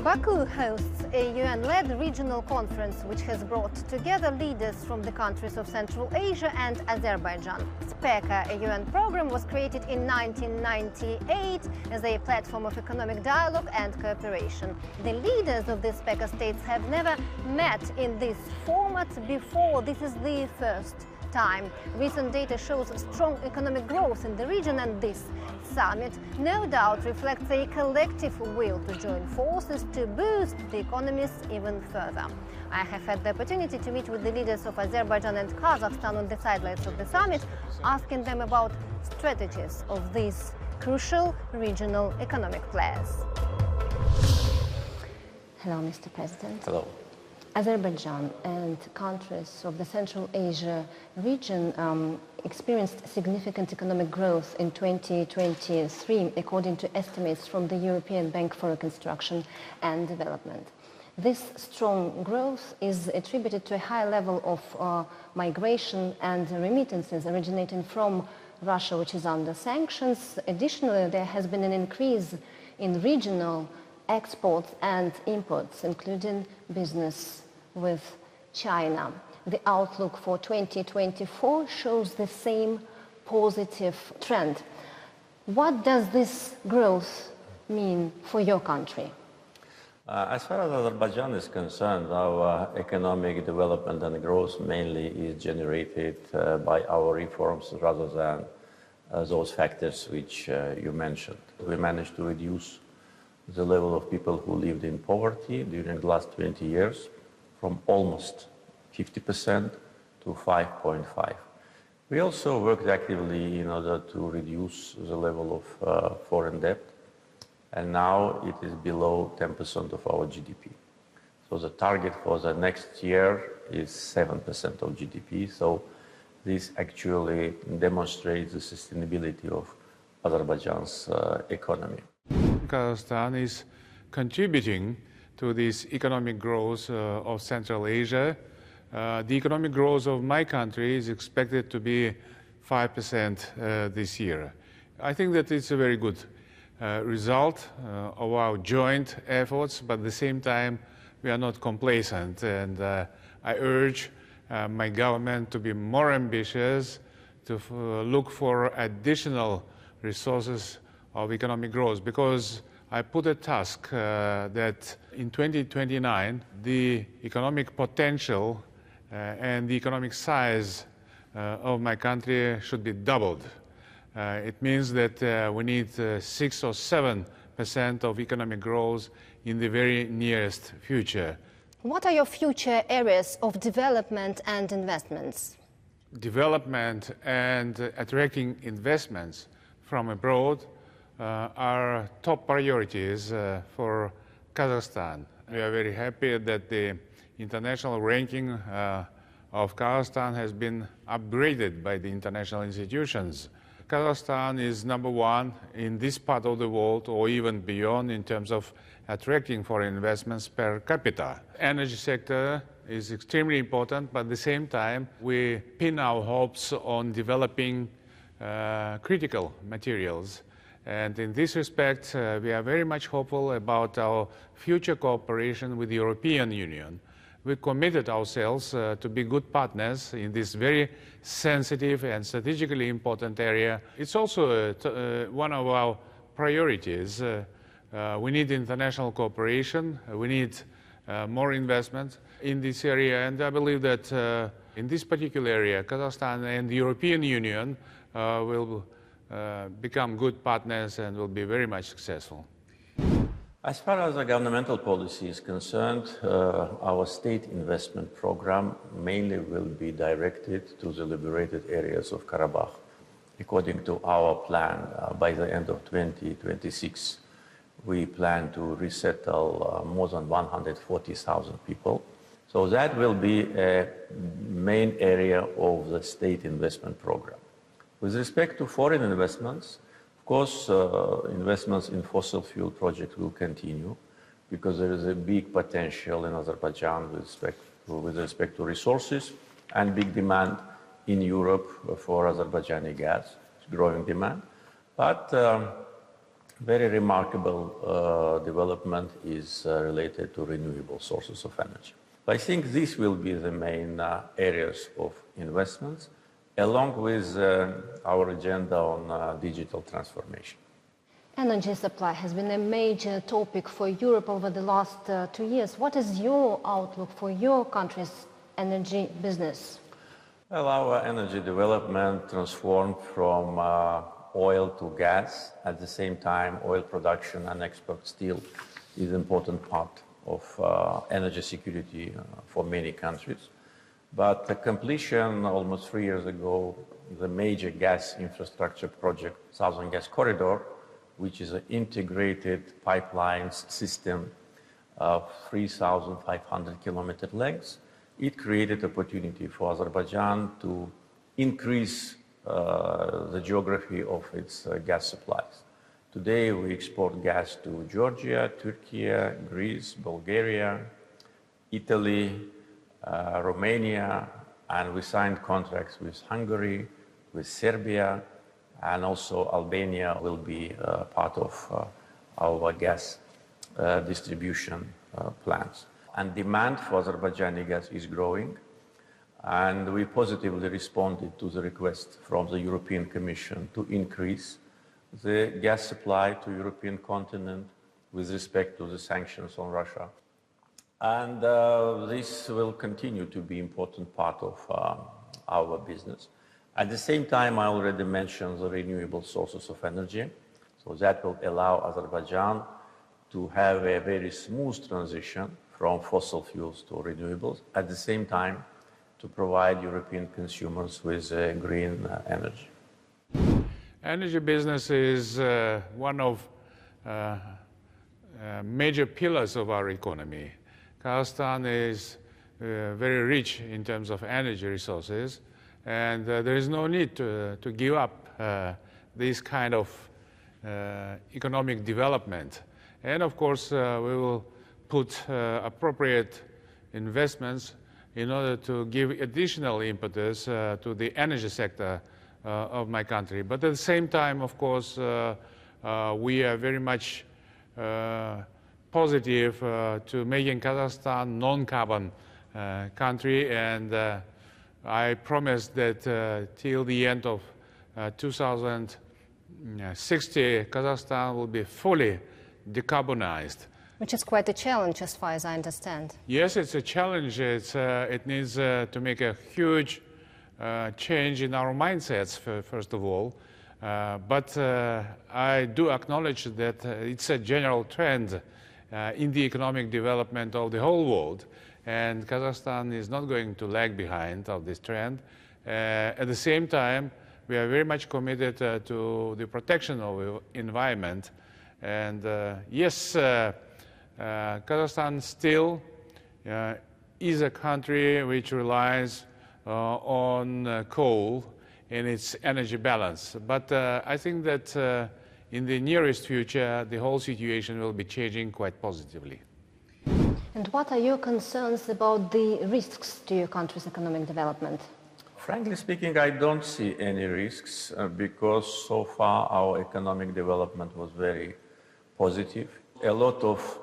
Baku hosts a UN-led regional conference which has brought together leaders from the countries of Central Asia and Azerbaijan. SPECA, a UN program, was created in 1998 as a platform of economic dialogue and cooperation. The leaders of the SPECA states have never met in this format before. This is the first time. Recent data shows strong economic growth in the region, and this summit no doubt reflects a collective will to join forces to boost the economies even further. I have had the opportunity to meet with the leaders of Azerbaijan and Kazakhstan on the sidelines of the summit, asking them about strategies of these crucial regional economic players. Hello, Mr. President. Hello. Azerbaijan and countries of the Central Asia region experienced significant economic growth in 2023, according to estimates from the European Bank for Reconstruction and Development. This strong growth is attributed to a high level of migration and remittances originating from Russia, which is under sanctions. Additionally, there has been an increase in regional exports and imports, including business with China. The outlook for 2024 shows the same positive trend. What does this growth mean for your country? As far as Azerbaijan is concerned, our economic development and growth mainly is generated by our reforms rather than those factors which you mentioned. We managed to reduce the level of people who lived in poverty during the last 20 years from almost 50% to 5.5%. We also worked actively in order to reduce the level of foreign debt, and now it is below 10% of our GDP. So the target for the next year is 7% of GDP. So this actually demonstrates the sustainability of Azerbaijan's economy. Kazakhstan is contributing to this economic growth of Central Asia. The economic growth of my country is expected to be 5% this year. I think that it's a very good result of our joint efforts, but at the same time, we are not complacent. And I urge my government to be more ambitious, to look for additional resources of economic growth, because I put a task that in 2029, the economic potential and the economic size of my country should be doubled. It means that we need 6 or 7% of economic growth in the very nearest future. What are your future areas of development and investments? Development and attracting investments from abroad are top priorities for Kazakhstan. We are very happy that the international ranking of Kazakhstan has been upgraded by the international institutions. Kazakhstan is #1 in this part of the world, or even beyond, in terms of attracting foreign investments per capita. Energy sector is extremely important, but at the same time, we pin our hopes on developing critical materials. And in this respect, we are very much hopeful about our future cooperation with the European Union. We committed ourselves to be good partners in this very sensitive and strategically important area. It's also one of our priorities. We need international cooperation. We need more investment in this area. And I believe that in this particular area, Kazakhstan and the European Union will become good partners and will be very much successful. As far as the governmental policy is concerned, our state investment program mainly will be directed to the liberated areas of Karabakh. According to our plan, by the end of 2026, we plan to resettle more than 140,000 people. So that will be a main area of the state investment program. With respect to foreign investments, of course, investments in fossil fuel projects will continue because there is a big potential in Azerbaijan with respect to resources and big demand in Europe for Azerbaijani gas, growing demand. But very remarkable development is related to renewable sources of energy. I think this will be the main areas of investments, along with our agenda on digital transformation. Energy supply has been a major topic for Europe over the last 2 years. What is your outlook for your country's energy business? Well, our energy development transformed from oil to gas. At the same time, oil production and export still is an important part of energy security for many countries. But the completion almost 3 years ago, the major gas infrastructure project, Southern Gas Corridor, which is an integrated pipelines system of 3,500 kilometer length, it created opportunity for Azerbaijan to increase the geography of its gas supplies. Today, we export gas to Georgia, Turkey, Greece, Bulgaria, Italy, Romania, and we signed contracts with Hungary, with Serbia, and also Albania will be part of our gas distribution plans. And demand for Azerbaijani gas is growing, and we positively responded to the request from the European Commission to increase the gas supply to European continent with respect to the sanctions on Russia. And this will continue to be an important part of our business. At the same time, I already mentioned the renewable sources of energy. So that will allow Azerbaijan to have a very smooth transition from fossil fuels to renewables. At the same time, to provide European consumers with green energy. Energy business is one of major pillars of our economy. Kazakhstan is very rich in terms of energy resources, and there is no need to give up this kind of economic development. And of course, we will put appropriate investments in order to give additional impetus to the energy sector of my country. But at the same time, of course, we are very much positive to making Kazakhstan non-carbon country, and I promise that till the end of 2060, Kazakhstan will be fully decarbonized. Which is quite a challenge as far as I understand. Yes, it's a challenge. It needs to make a huge change in our mindsets, first of all. But I do acknowledge that it's a general trend in the economic development of the whole world. And Kazakhstan is not going to lag behind of this trend. At the same time, we are very much committed to the protection of the environment. And yes, Kazakhstan still is a country which relies on coal in its energy balance. But I think that in the nearest future, the whole situation will be changing quite positively. And what are your concerns about the risks to your country's economic development? Frankly speaking, I don't see any risks because so far our economic development was very positive. A lot of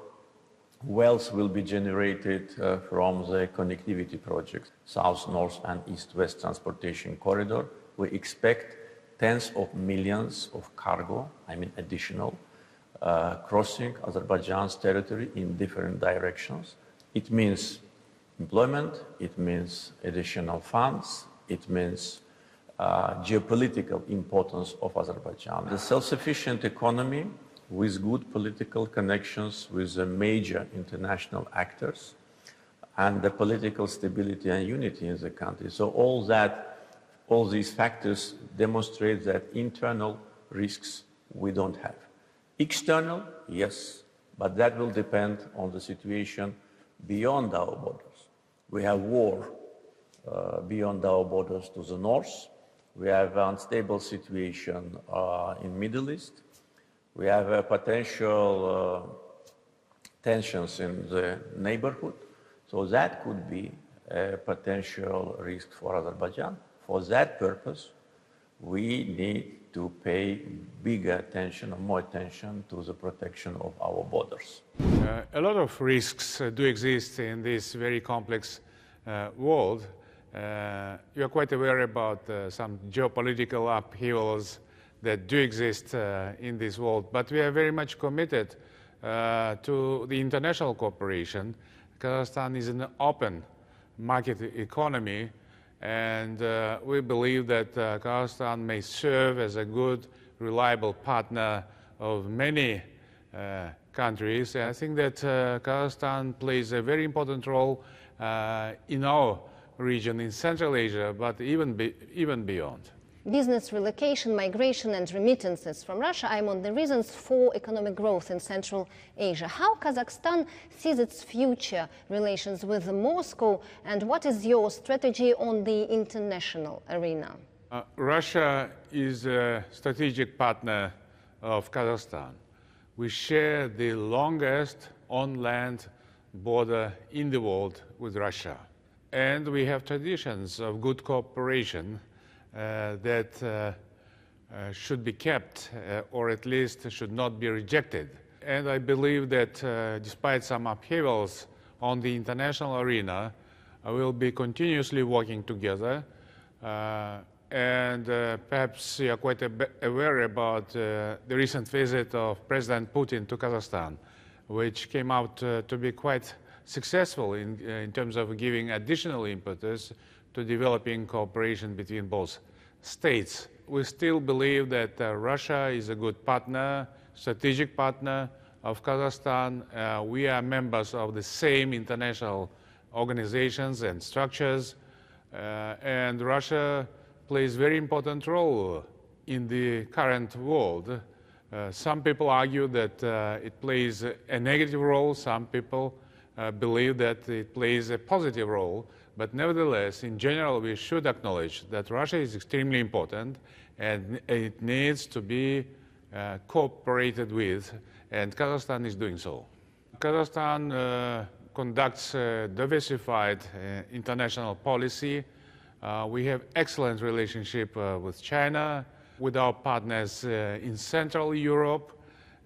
wealth will be generated from the connectivity projects, South, North, and East-West transportation corridor. We expect tens of millions of cargo, additional, crossing Azerbaijan's territory in different directions. It means employment, it means additional funds, it means geopolitical importance of Azerbaijan. The self-sufficient economy with good political connections with the major international actors and the political stability and unity in the country. So all these factors demonstrate that internal risks we don't have. External, yes, but that will depend on the situation beyond our borders. We have war beyond our borders to the north. We have an unstable situation in Middle East. We have potential tensions in the neighborhood. So that could be a potential risk for Azerbaijan. For that purpose, we need to pay bigger attention or more attention to the protection of our borders. A lot of risks do exist in this very complex world. You are quite aware about some geopolitical upheavals that do exist in this world, but we are very much committed to the international cooperation. Kazakhstan is an open market economy, and we believe that Kazakhstan may serve as a good, reliable partner of many countries. And I think that Kazakhstan plays a very important role in our region, in Central Asia, but even beyond. Business relocation, migration and remittances from Russia are among the reasons for economic growth in Central Asia. How Kazakhstan sees its future relations with Moscow, and what is your strategy on the international arena? Russia is a strategic partner of Kazakhstan. We share the longest on-land border in the world with Russia. And we have traditions of good cooperation that should be kept, or at least should not be rejected. And I believe that despite some upheavals on the international arena, we will be continuously working together. And perhaps you are quite aware about the recent visit of President Putin to Kazakhstan, which came out to be quite successful in terms of giving additional impetus to developing cooperation between both states. We still believe that Russia is a good partner, strategic partner of Kazakhstan. We are members of the same international organizations and structures, and Russia plays a very important role in the current world. Some people argue that it plays a negative role. Some people believe that it plays a positive role. But nevertheless, in general, we should acknowledge that Russia is extremely important and it needs to be cooperated with, and Kazakhstan is doing so. Kazakhstan conducts a diversified international policy. We have excellent relationship with China, with our partners in Central Europe,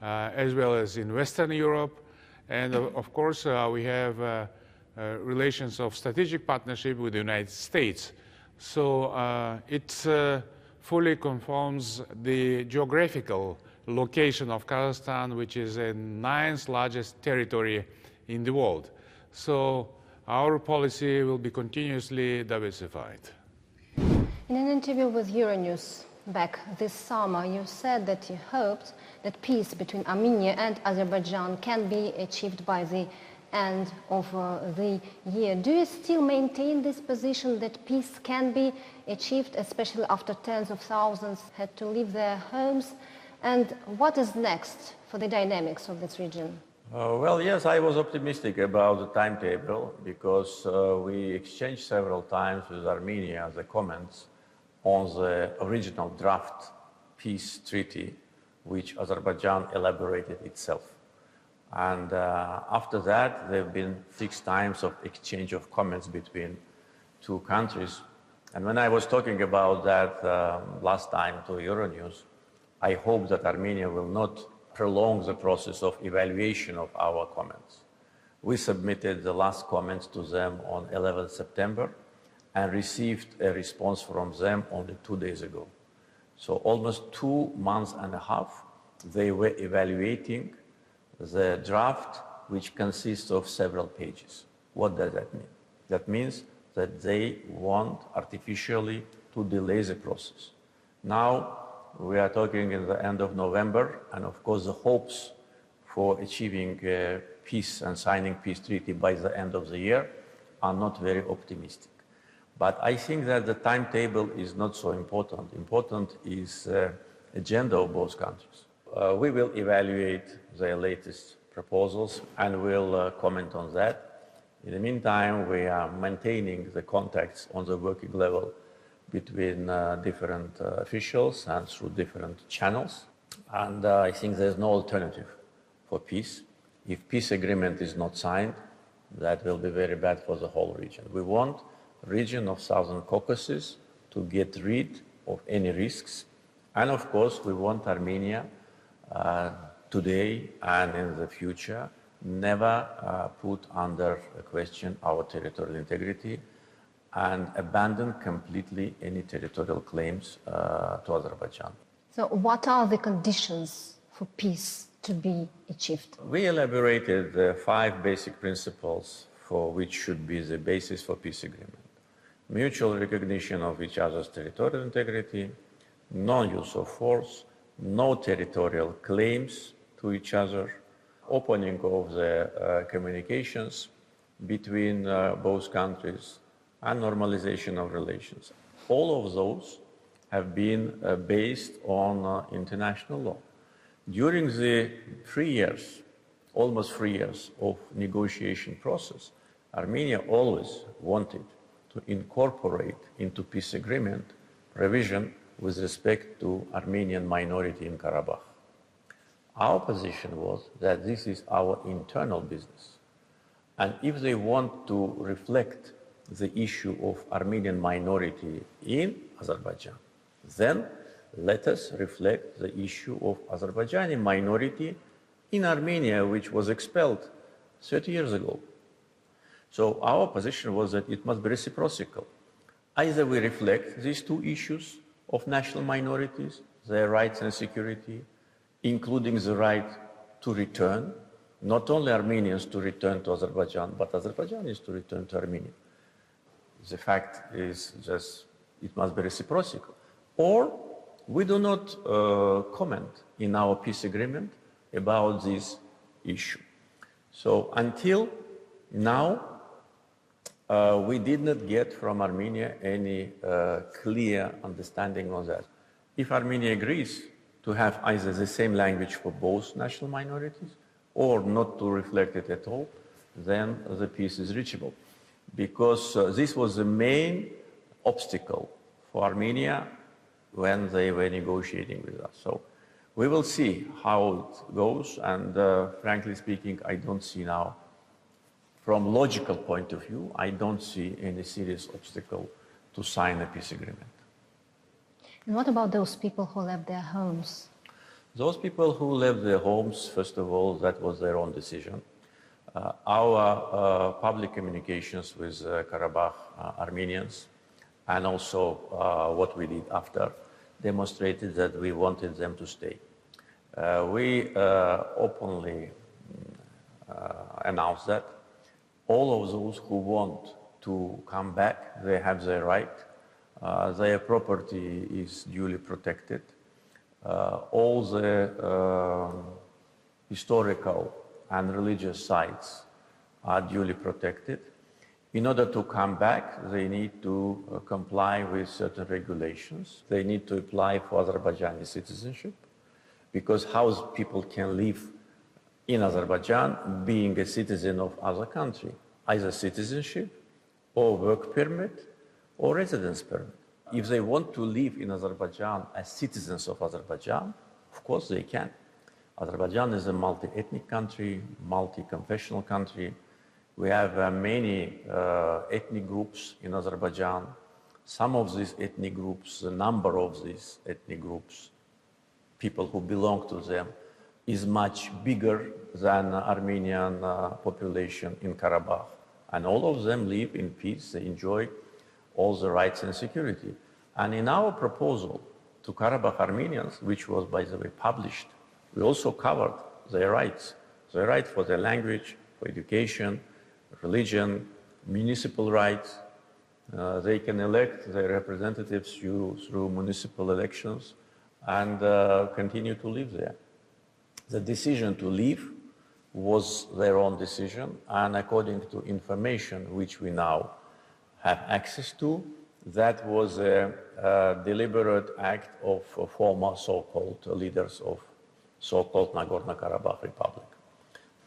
as well as in Western Europe. And of course, we have relations of strategic partnership with the United States. So it fully conforms the geographical location of Kazakhstan, which is the 9th largest territory in the world. So our policy will be continuously diversified. In an interview with Euronews back this summer, you said that you hoped that peace between Armenia and Azerbaijan can be achieved by the end of the year. Do you still maintain this position that peace can be achieved, especially after tens of thousands had to leave their homes? And what is next for the dynamics of this region? Well, yes, I was optimistic about the timetable because we exchanged several times with Armenia the comments on the original draft peace treaty which Azerbaijan elaborated itself. And after that, there have been 6 times of exchange of comments between two countries. And when I was talking about that last time to Euronews, I hope that Armenia will not prolong the process of evaluation of our comments. We submitted the last comments to them on 11th September and received a response from them only 2 days ago. So almost 2.5 months they were evaluating the draft, which consists of several pages. What does that mean? That means that they want artificially to delay the process. Now we are talking in the end of November, and of course the hopes for achieving peace and signing peace treaty by the end of the year are not very optimistic. But I think that the timetable is not so important. Important is the agenda of both countries. We will evaluate their latest proposals and will comment on that. In the meantime, we are maintaining the contacts on the working level between different officials and through different channels. And I think there's no alternative for peace. If peace agreement is not signed, that will be very bad for the whole region. We want the region of Southern Caucasus to get rid of any risks And of course, we want Armenia today and in the future never put under question our territorial integrity and abandon completely any territorial claims to Azerbaijan. So what are the conditions for peace to be achieved? We elaborated the 5 basic principles for which should be the basis for peace agreement. Mutual recognition of each other's territorial integrity, non-use of force, no territorial claims to each other, opening of the communications between both countries, and normalization of relations. All of those have been based on international law. During the 3 years, almost 3 years of negotiation process, Armenia always wanted to incorporate into peace agreement provision with respect to Armenian minority in Karabakh. Our position was that this is our internal business. And if they want to reflect the issue of Armenian minority in Azerbaijan, then let us reflect the issue of Azerbaijani minority in Armenia, which was expelled 30 years ago. So our position was that it must be reciprocal. Either we reflect these 2 issues of national minorities, their rights and security, including the right to return, not only Armenians to return to Azerbaijan, but Azerbaijanis to return to Armenia. The fact is just, it must be reciprocal. Or we do not comment in our peace agreement about this issue. So until now, we did not get from Armenia any clear understanding on that. If Armenia agrees to have either the same language for both national minorities or not to reflect it at all, then the peace is reachable. Because this was the main obstacle for Armenia when they were negotiating with us. So we will see how it goes, and frankly speaking, I don't see now, from logical point of view, I don't see any serious obstacle to sign a peace agreement. And what about those people who left their homes? Those people who left their homes, first of all, that was their own decision. Our public communications with Karabakh Armenians and also what we did after demonstrated that we wanted them to stay. We openly announced that all of those who want to come back, they have their right. Their property is duly protected. All the historical and religious sites are duly protected. In order to come back, they need to comply with certain regulations. They need to apply for Azerbaijani citizenship, because how people can live in Azerbaijan being a citizen of other country, either citizenship or work permit or residence permit. If they want to live in Azerbaijan as citizens of Azerbaijan, of course they can. Azerbaijan is a multi-ethnic country, multi-confessional country. We have many ethnic groups in Azerbaijan. Some of these ethnic groups, the number of these ethnic groups, people who belong to them, is much bigger than Armenian population in Karabakh. And all of them live in peace, they enjoy all the rights and security. And in our proposal to Karabakh Armenians, which was, by the way, published, we also covered their rights for their language, for education, religion, municipal rights. They can elect their representatives through municipal elections and continue to live there. The decision to leave was their own decision, and according to information which we now have access to, that was a deliberate act of former so-called leaders of so-called Nagorno-Karabakh Republic.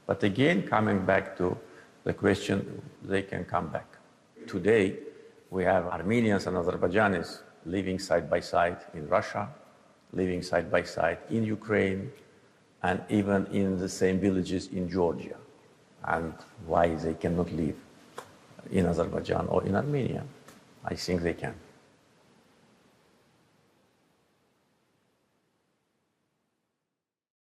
But again, coming back to the question, they can come back. Today, we have Armenians and Azerbaijanis living side by side in Russia, living side by side in Ukraine, and even in the same villages in Georgia. And why they cannot live in Azerbaijan or in Armenia? I think they can.